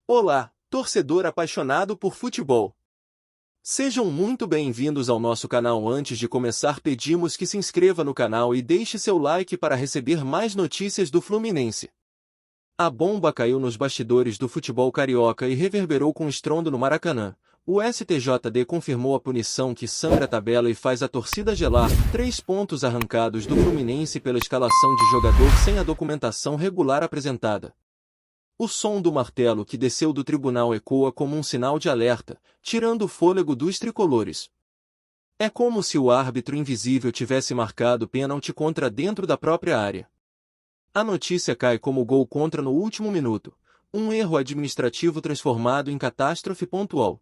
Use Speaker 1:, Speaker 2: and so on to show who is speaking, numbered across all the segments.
Speaker 1: Olá, torcedor apaixonado por futebol. Sejam muito bem-vindos ao nosso canal. Antes de começar, pedimos que se inscreva no canal e deixe seu like para receber mais notícias do Fluminense. A bomba caiu nos bastidores do futebol carioca e reverberou com estrondo no Maracanã. O STJD confirmou a punição que sangra a tabela e faz a torcida gelar 3 pontos arrancados do Fluminense pela escalação de jogador sem a documentação regular apresentada. O som do martelo que desceu do tribunal ecoa como um sinal de alerta, tirando o fôlego dos tricolores. É como se o árbitro invisível tivesse marcado pênalti contra dentro da própria área. A notícia cai como gol contra no último minuto, um erro administrativo transformado em catástrofe pontual.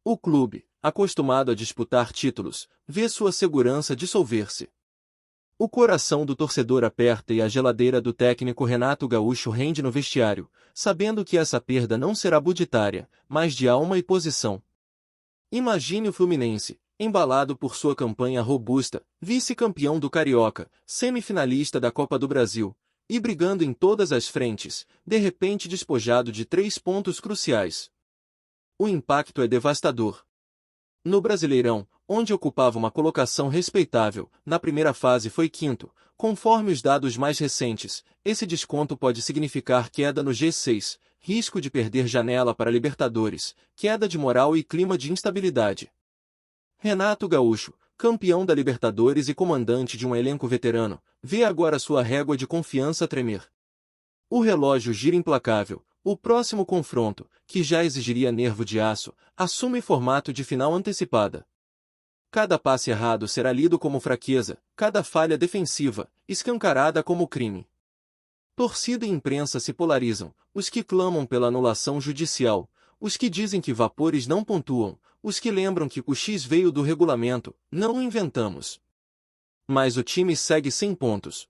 Speaker 1: O clube, acostumado a disputar títulos, vê sua segurança dissolver-se. O coração do torcedor aperta e a geladeira do técnico Renato Gaúcho rende no vestiário, sabendo que essa perda não será budgetária, mas de alma e posição. Imagine o Fluminense, embalado por sua campanha robusta, vice-campeão do Carioca, semifinalista da Copa do Brasil, e brigando em todas as frentes, de repente despojado de 3 pontos cruciais. O impacto é devastador. No Brasileirão, onde ocupava uma colocação respeitável, na primeira fase foi quinto. Conforme os dados mais recentes, esse desconto pode significar queda no G6, risco de perder janela para Libertadores, queda de moral e clima de instabilidade. Renato Gaúcho, campeão da Libertadores e comandante de um elenco veterano, vê agora sua régua de confiança tremer. O relógio gira implacável. O próximo confronto, que já exigiria nervo de aço, assume formato de final antecipada. Cada passe errado será lido como fraqueza, cada falha defensiva, escancarada como crime. Torcida e imprensa se polarizam, os que clamam pela anulação judicial, os que dizem que vapores não pontuam, os que lembram que o X veio do regulamento, não o inventamos. Mas o time segue sem pontos.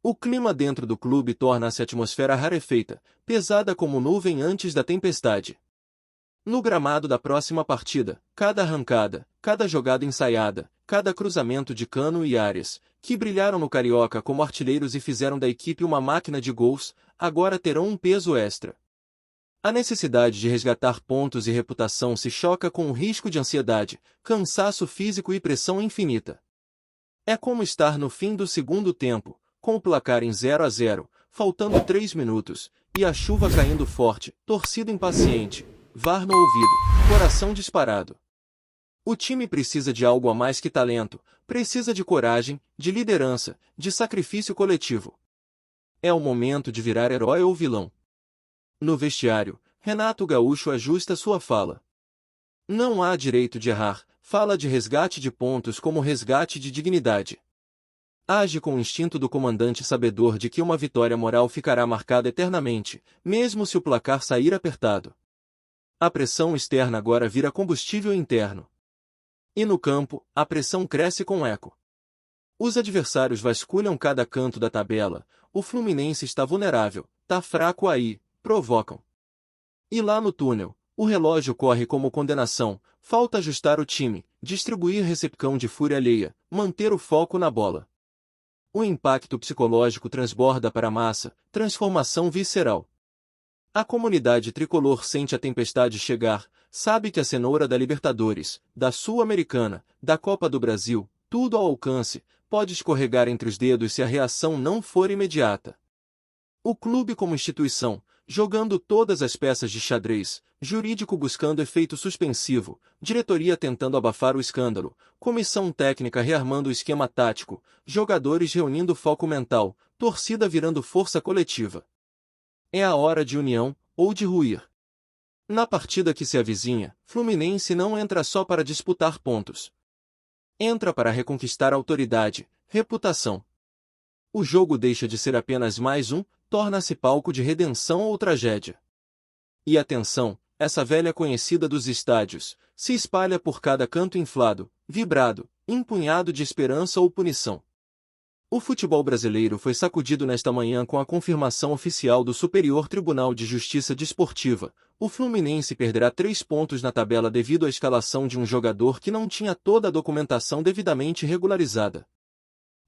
Speaker 1: O clima dentro do clube torna-se a atmosfera rarefeita, pesada como nuvem antes da tempestade. No gramado da próxima partida, cada arrancada, cada jogada ensaiada, cada cruzamento de Cano e Arias, que brilharam no Carioca como artilheiros e fizeram da equipe uma máquina de gols, agora terão um peso extra. A necessidade de resgatar pontos e reputação se choca com o risco de ansiedade, cansaço físico e pressão infinita. É como estar no fim do segundo tempo, com o placar em 0-0, faltando 3 minutos, e a chuva caindo forte, torcida impaciente, VAR no ouvido, coração disparado. O time precisa de algo a mais que talento, precisa de coragem, de liderança, de sacrifício coletivo. É o momento de virar herói ou vilão. No vestiário, Renato Gaúcho ajusta sua fala. Não há direito de errar, fala de resgate de pontos como resgate de dignidade. Age com o instinto do comandante sabedor de que uma vitória moral ficará marcada eternamente, mesmo se o placar sair apertado. A pressão externa agora vira combustível interno. E no campo, a pressão cresce com eco. Os adversários vasculham cada canto da tabela, o Fluminense está vulnerável, tá fraco aí, provocam. E lá no túnel, o relógio corre como condenação, falta ajustar o time, distribuir recepcão de fúria alheia, manter o foco na bola. O impacto psicológico transborda para a massa, transformação visceral. A comunidade tricolor sente a tempestade chegar, sabe que a cenoura da Libertadores, da Sul-Americana, da Copa do Brasil, tudo ao alcance, pode escorregar entre os dedos se a reação não for imediata. O clube como instituição, jogando todas as peças de xadrez, jurídico buscando efeito suspensivo, diretoria tentando abafar o escândalo, comissão técnica rearmando o esquema tático, jogadores reunindo foco mental, torcida virando força coletiva. É a hora de união, ou de ruir. Na partida que se avizinha, Fluminense não entra só para disputar pontos. Entra para reconquistar autoridade, reputação. O jogo deixa de ser apenas mais um, torna-se palco de redenção ou tragédia. E atenção, essa velha conhecida dos estádios, se espalha por cada canto inflado, vibrado, empunhado de esperança ou punição. O futebol brasileiro foi sacudido nesta manhã com a confirmação oficial do Superior Tribunal de Justiça Desportiva. O Fluminense perderá 3 pontos na tabela devido à escalação de um jogador que não tinha toda a documentação devidamente regularizada.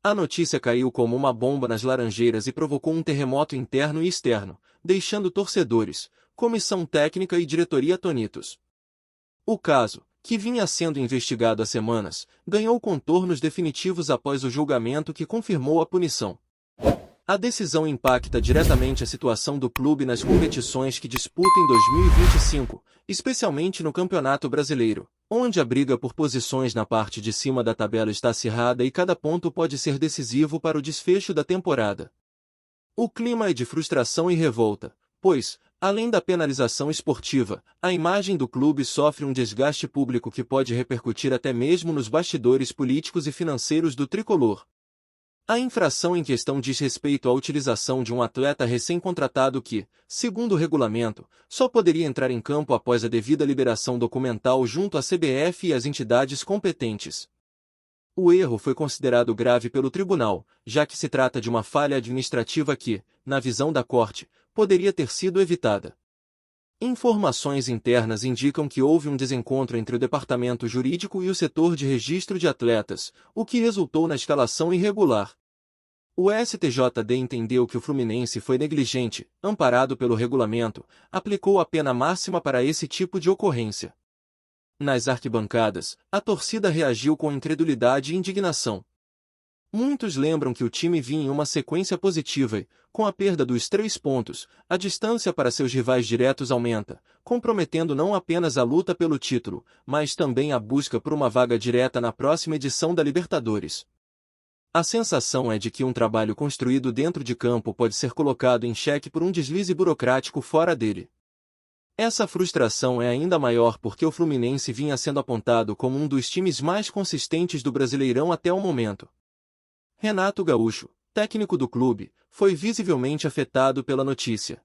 Speaker 1: A notícia caiu como uma bomba nas Laranjeiras e provocou um terremoto interno e externo, deixando torcedores, comissão técnica e diretoria atonitos. O caso, que vinha sendo investigado há semanas, ganhou contornos definitivos após o julgamento que confirmou a punição. A decisão impacta diretamente a situação do clube nas competições que disputa em 2025, especialmente no Campeonato Brasileiro, onde a briga por posições na parte de cima da tabela está acirrada e cada ponto pode ser decisivo para o desfecho da temporada. O clima é de frustração e revolta, pois, além da penalização esportiva, a imagem do clube sofre um desgaste público que pode repercutir até mesmo nos bastidores políticos e financeiros do tricolor. A infração em questão diz respeito à utilização de um atleta recém-contratado que, segundo o regulamento, só poderia entrar em campo após a devida liberação documental junto à CBF e às entidades competentes. O erro foi considerado grave pelo tribunal, já que se trata de uma falha administrativa que, na visão da Corte, poderia ter sido evitada. Informações internas indicam que houve um desencontro entre o departamento jurídico e o setor de registro de atletas, o que resultou na escalação irregular. O STJD entendeu que o Fluminense foi negligente, amparado pelo regulamento, aplicou a pena máxima para esse tipo de ocorrência. Nas arquibancadas, a torcida reagiu com incredulidade e indignação. Muitos lembram que o time vinha em uma sequência positiva e, com a perda dos 3 pontos, a distância para seus rivais diretos aumenta, comprometendo não apenas a luta pelo título, mas também a busca por uma vaga direta na próxima edição da Libertadores. A sensação é de que um trabalho construído dentro de campo pode ser colocado em xeque por um deslize burocrático fora dele. Essa frustração é ainda maior porque o Fluminense vinha sendo apontado como um dos times mais consistentes do Brasileirão até o momento. Renato Gaúcho, técnico do clube, foi visivelmente afetado pela notícia.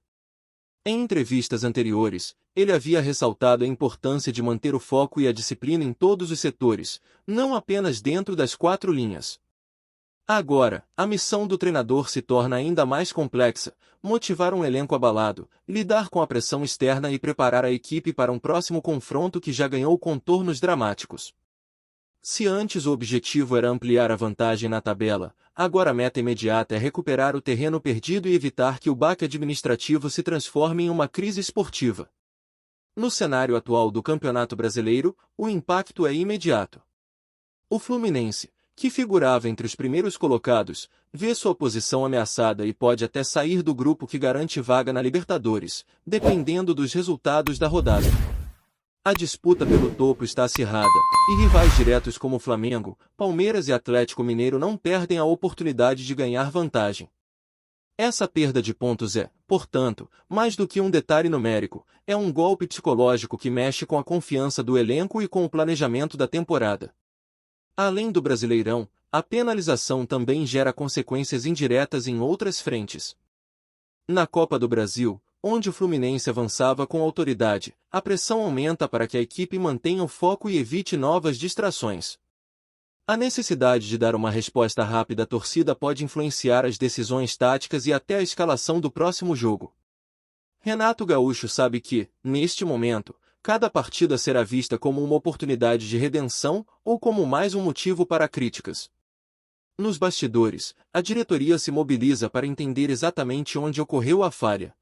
Speaker 1: Em entrevistas anteriores, ele havia ressaltado a importância de manter o foco e a disciplina em todos os setores, não apenas dentro das 4 linhas. Agora, a missão do treinador se torna ainda mais complexa: motivar um elenco abalado, lidar com a pressão externa e preparar a equipe para um próximo confronto que já ganhou contornos dramáticos. Se antes o objetivo era ampliar a vantagem na tabela, agora a meta imediata é recuperar o terreno perdido e evitar que o baque administrativo se transforme em uma crise esportiva. No cenário atual do Campeonato Brasileiro, o impacto é imediato. O Fluminense, que figurava entre os primeiros colocados, vê sua posição ameaçada e pode até sair do grupo que garante vaga na Libertadores, dependendo dos resultados da rodada. A disputa pelo topo está acirrada, e rivais diretos como Flamengo, Palmeiras e Atlético Mineiro não perdem a oportunidade de ganhar vantagem. Essa perda de pontos é, portanto, mais do que um detalhe numérico, é um golpe psicológico que mexe com a confiança do elenco e com o planejamento da temporada. Além do Brasileirão, a penalização também gera consequências indiretas em outras frentes. Na Copa do Brasil, onde o Fluminense avançava com autoridade, a pressão aumenta para que a equipe mantenha o foco e evite novas distrações. A necessidade de dar uma resposta rápida à torcida pode influenciar as decisões táticas e até a escalação do próximo jogo. Renato Gaúcho sabe que, neste momento, cada partida será vista como uma oportunidade de redenção ou como mais um motivo para críticas. Nos bastidores, a diretoria se mobiliza para entender exatamente onde ocorreu a falha.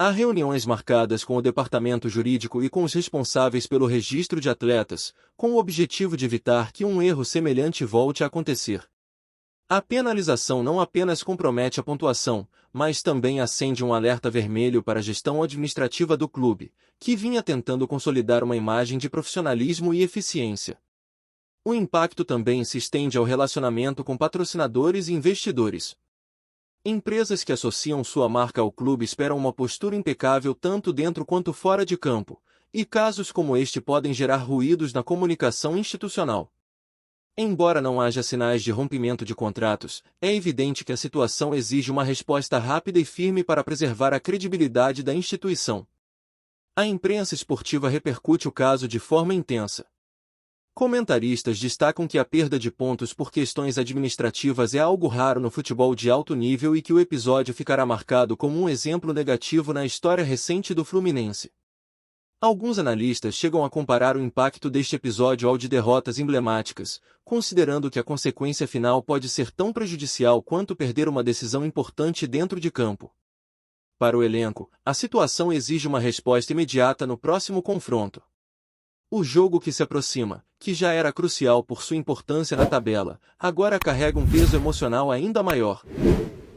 Speaker 1: Há reuniões marcadas com o departamento jurídico e com os responsáveis pelo registro de atletas, com o objetivo de evitar que um erro semelhante volte a acontecer. A penalização não apenas compromete a pontuação, mas também acende um alerta vermelho para a gestão administrativa do clube, que vinha tentando consolidar uma imagem de profissionalismo e eficiência. O impacto também se estende ao relacionamento com patrocinadores e investidores. Empresas que associam sua marca ao clube esperam uma postura impecável tanto dentro quanto fora de campo, e casos como este podem gerar ruídos na comunicação institucional. Embora não haja sinais de rompimento de contratos, é evidente que a situação exige uma resposta rápida e firme para preservar a credibilidade da instituição. A imprensa esportiva repercute o caso de forma intensa. Comentaristas destacam que a perda de pontos por questões administrativas é algo raro no futebol de alto nível e que o episódio ficará marcado como um exemplo negativo na história recente do Fluminense. Alguns analistas chegam a comparar o impacto deste episódio ao de derrotas emblemáticas, considerando que a consequência final pode ser tão prejudicial quanto perder uma decisão importante dentro de campo. Para o elenco, a situação exige uma resposta imediata no próximo confronto. O jogo que se aproxima, que já era crucial por sua importância na tabela, agora carrega um peso emocional ainda maior.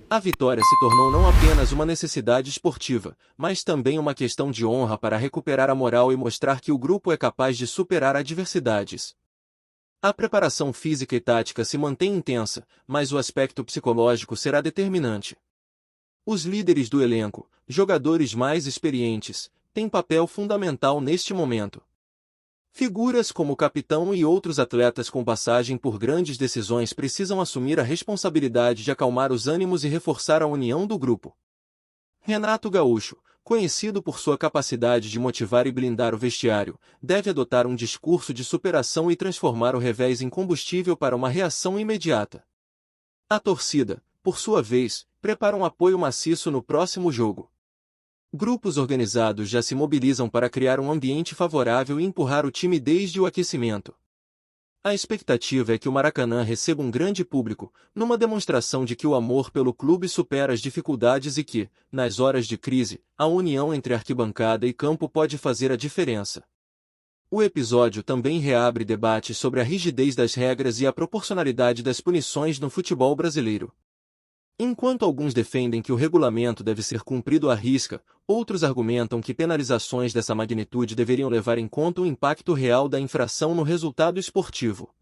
Speaker 1: A vitória se tornou não apenas uma necessidade esportiva, mas também uma questão de honra para recuperar a moral e mostrar que o grupo é capaz de superar adversidades. A preparação física e tática se mantém intensa, mas o aspecto psicológico será determinante. Os líderes do elenco, jogadores mais experientes, têm papel fundamental neste momento. Figuras como o capitão e outros atletas com passagem por grandes decisões precisam assumir a responsabilidade de acalmar os ânimos e reforçar a união do grupo. Renato Gaúcho, conhecido por sua capacidade de motivar e blindar o vestiário, deve adotar um discurso de superação e transformar o revés em combustível para uma reação imediata. A torcida, por sua vez, prepara um apoio maciço no próximo jogo. Grupos organizados já se mobilizam para criar um ambiente favorável e empurrar o time desde o aquecimento. A expectativa é que o Maracanã receba um grande público, numa demonstração de que o amor pelo clube supera as dificuldades e que, nas horas de crise, a união entre arquibancada e campo pode fazer a diferença. O episódio também reabre debates sobre a rigidez das regras e a proporcionalidade das punições no futebol brasileiro. Enquanto alguns defendem que o regulamento deve ser cumprido à risca, outros argumentam que penalizações dessa magnitude deveriam levar em conta o impacto real da infração no resultado esportivo.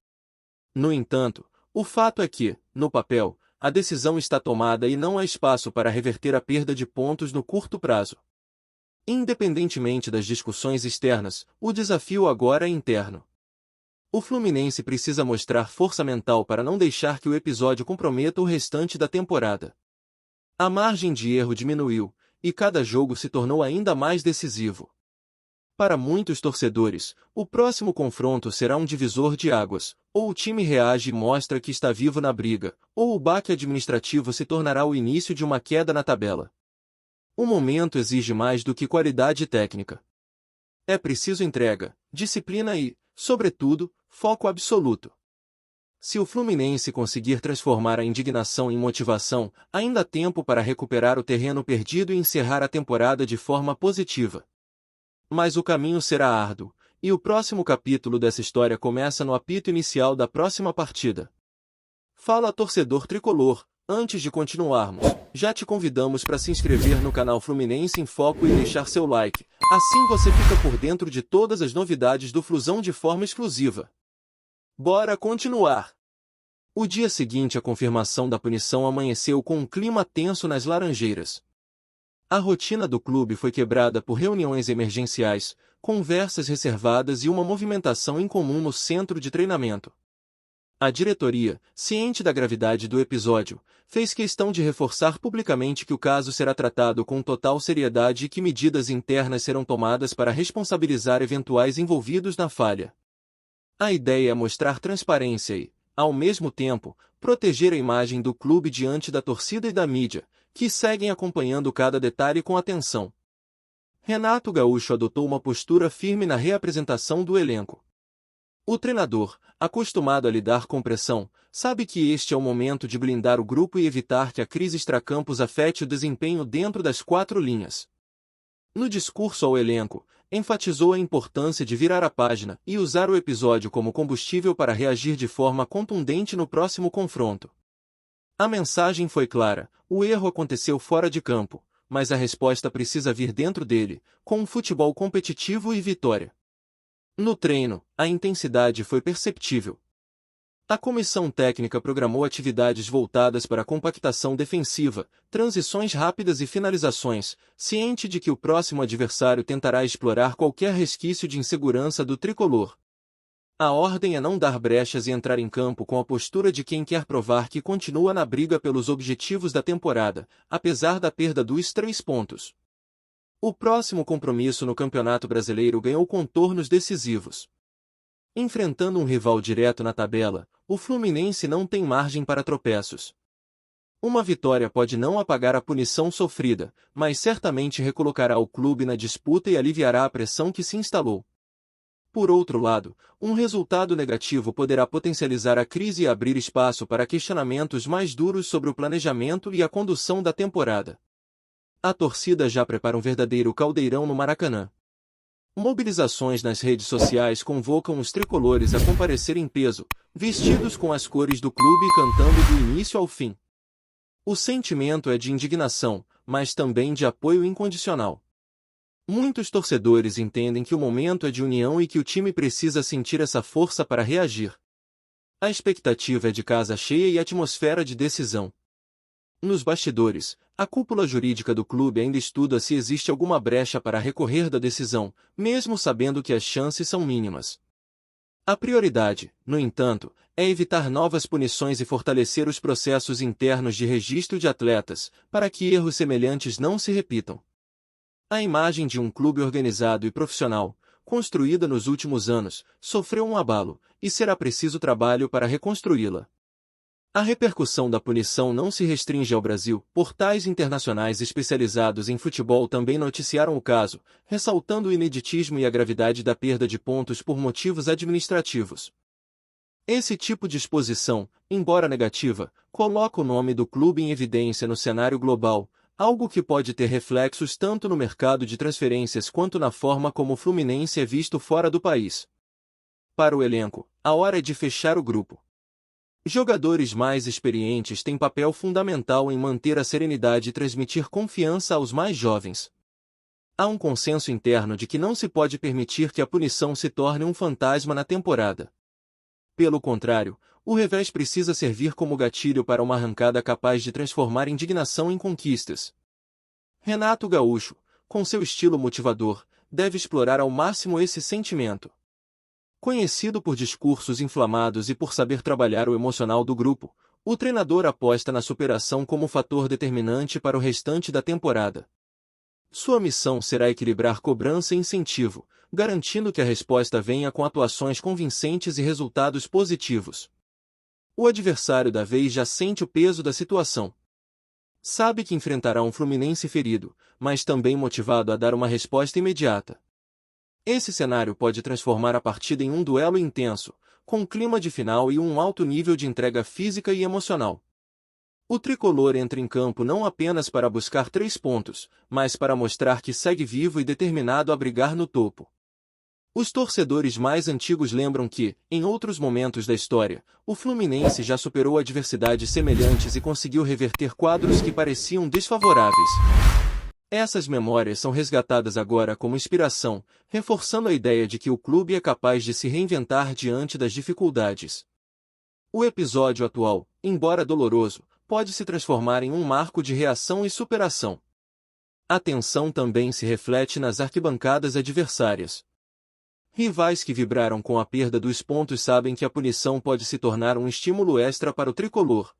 Speaker 1: No entanto, o fato é que, no papel, a decisão está tomada e não há espaço para reverter a perda de pontos no curto prazo. Independentemente das discussões externas, o desafio agora é interno. O Fluminense precisa mostrar força mental para não deixar que o episódio comprometa o restante da temporada. A margem de erro diminuiu, e cada jogo se tornou ainda mais decisivo. Para muitos torcedores, o próximo confronto será um divisor de águas, ou o time reage e mostra que está vivo na briga, ou o baque administrativo se tornará o início de uma queda na tabela. O momento exige mais do que qualidade técnica. É preciso entrega, disciplina e, sobretudo, foco absoluto. Se o Fluminense conseguir transformar a indignação em motivação, ainda há tempo para recuperar o terreno perdido e encerrar a temporada de forma positiva. Mas o caminho será árduo, e o próximo capítulo dessa história começa no apito inicial da próxima partida. Fala, torcedor tricolor, antes de continuarmos, já te convidamos para se inscrever no canal Fluminense em Foco e deixar seu like, assim você fica por dentro de todas as novidades do Flusão de forma exclusiva. Bora continuar! O dia seguinte à confirmação da punição amanheceu com um clima tenso nas Laranjeiras. A rotina do clube foi quebrada por reuniões emergenciais, conversas reservadas e uma movimentação incomum no centro de treinamento. A diretoria, ciente da gravidade do episódio, fez questão de reforçar publicamente que o caso será tratado com total seriedade e que medidas internas serão tomadas para responsabilizar eventuais envolvidos na falha. A ideia é mostrar transparência e, ao mesmo tempo, proteger a imagem do clube diante da torcida e da mídia, que seguem acompanhando cada detalhe com atenção. Renato Gaúcho adotou uma postura firme na reapresentação do elenco. O treinador, acostumado a lidar com pressão, sabe que este é o momento de blindar o grupo e evitar que a crise extracampos afete o desempenho dentro das quatro linhas. No discurso ao elenco, enfatizou a importância de virar a página e usar o episódio como combustível para reagir de forma contundente no próximo confronto. A mensagem foi clara: o erro aconteceu fora de campo, mas a resposta precisa vir dentro dele, com um futebol competitivo e vitória. No treino, a intensidade foi perceptível. A comissão técnica programou atividades voltadas para a compactação defensiva, transições rápidas e finalizações, ciente de que o próximo adversário tentará explorar qualquer resquício de insegurança do tricolor. A ordem é não dar brechas e entrar em campo com a postura de quem quer provar que continua na briga pelos objetivos da temporada, apesar da perda dos 3 pontos. O próximo compromisso no Campeonato Brasileiro ganhou contornos decisivos. Enfrentando um rival direto na tabela, o Fluminense não tem margem para tropeços. Uma vitória pode não apagar a punição sofrida, mas certamente recolocará o clube na disputa e aliviará a pressão que se instalou. Por outro lado, um resultado negativo poderá potencializar a crise e abrir espaço para questionamentos mais duros sobre o planejamento e a condução da temporada. A torcida já prepara um verdadeiro caldeirão no Maracanã. Mobilizações nas redes sociais convocam os tricolores a comparecer em peso, vestidos com as cores do clube e cantando do início ao fim. O sentimento é de indignação, mas também de apoio incondicional. Muitos torcedores entendem que o momento é de união e que o time precisa sentir essa força para reagir. A expectativa é de casa cheia e atmosfera de decisão. Nos bastidores, a cúpula jurídica do clube ainda estuda se existe alguma brecha para recorrer da decisão, mesmo sabendo que as chances são mínimas. A prioridade, no entanto, é evitar novas punições e fortalecer os processos internos de registro de atletas, para que erros semelhantes não se repitam. A imagem de um clube organizado e profissional, construída nos últimos anos, sofreu um abalo, e será preciso trabalho para reconstruí-la. A repercussão da punição não se restringe ao Brasil. Portais internacionais especializados em futebol também noticiaram o caso, ressaltando o ineditismo e a gravidade da perda de pontos por motivos administrativos. Esse tipo de exposição, embora negativa, coloca o nome do clube em evidência no cenário global, algo que pode ter reflexos tanto no mercado de transferências quanto na forma como o Fluminense é visto fora do país. Para o elenco, a hora é de fechar o grupo. Jogadores mais experientes têm papel fundamental em manter a serenidade e transmitir confiança aos mais jovens. Há um consenso interno de que não se pode permitir que a punição se torne um fantasma na temporada. Pelo contrário, o revés precisa servir como gatilho para uma arrancada capaz de transformar indignação em conquistas. Renato Gaúcho, com seu estilo motivador, deve explorar ao máximo esse sentimento. Conhecido por discursos inflamados e por saber trabalhar o emocional do grupo, o treinador aposta na superação como fator determinante para o restante da temporada. Sua missão será equilibrar cobrança e incentivo, garantindo que a resposta venha com atuações convincentes e resultados positivos. O adversário da vez já sente o peso da situação. Sabe que enfrentará um Fluminense ferido, mas também motivado a dar uma resposta imediata. Esse cenário pode transformar a partida em um duelo intenso, com clima de final e um alto nível de entrega física e emocional. O tricolor entra em campo não apenas para buscar 3 pontos, mas para mostrar que segue vivo e determinado a brigar no topo. Os torcedores mais antigos lembram que, em outros momentos da história, o Fluminense já superou adversidades semelhantes e conseguiu reverter quadros que pareciam desfavoráveis. Essas memórias são resgatadas agora como inspiração, reforçando a ideia de que o clube é capaz de se reinventar diante das dificuldades. O episódio atual, embora doloroso, pode se transformar em um marco de reação e superação. A tensão também se reflete nas arquibancadas adversárias. Rivais que vibraram com a perda dos pontos sabem que a punição pode se tornar um estímulo extra para o tricolor.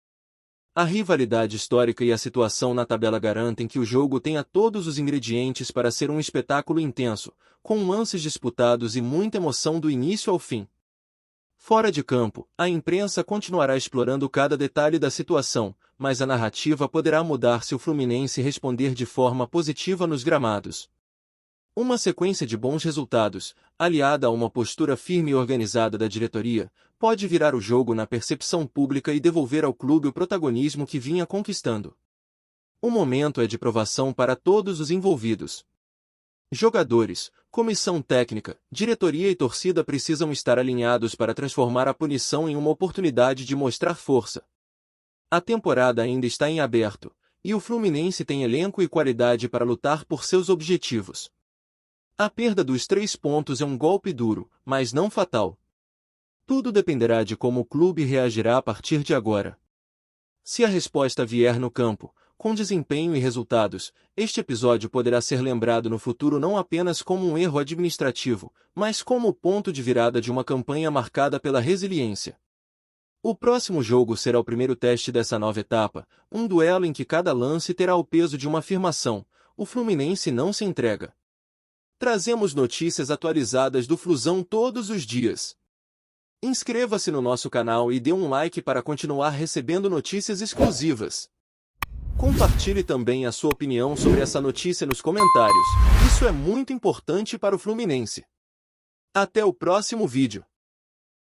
Speaker 1: A rivalidade histórica e a situação na tabela garantem que o jogo tenha todos os ingredientes para ser um espetáculo intenso, com lances disputados e muita emoção do início ao fim. Fora de campo, a imprensa continuará explorando cada detalhe da situação, mas a narrativa poderá mudar se o Fluminense responder de forma positiva nos gramados. Uma sequência de bons resultados, aliada a uma postura firme e organizada da diretoria, pode virar o jogo na percepção pública e devolver ao clube o protagonismo que vinha conquistando. O momento é de provação para todos os envolvidos. Jogadores, comissão técnica, diretoria e torcida precisam estar alinhados para transformar a punição em uma oportunidade de mostrar força. A temporada ainda está em aberto, e o Fluminense tem elenco e qualidade para lutar por seus objetivos. A perda dos 3 pontos é um golpe duro, mas não fatal. Tudo dependerá de como o clube reagirá a partir de agora. Se a resposta vier no campo, com desempenho e resultados, este episódio poderá ser lembrado no futuro não apenas como um erro administrativo, mas como o ponto de virada de uma campanha marcada pela resiliência. O próximo jogo será o primeiro teste dessa nova etapa, um duelo em que cada lance terá o peso de uma afirmação: o Fluminense não se entrega. Trazemos notícias atualizadas do Flusão todos os dias. Inscreva-se no nosso canal e dê um like para continuar recebendo notícias exclusivas. Compartilhe também a sua opinião sobre essa notícia nos comentários. Isso é muito importante para o Fluminense. Até o próximo vídeo.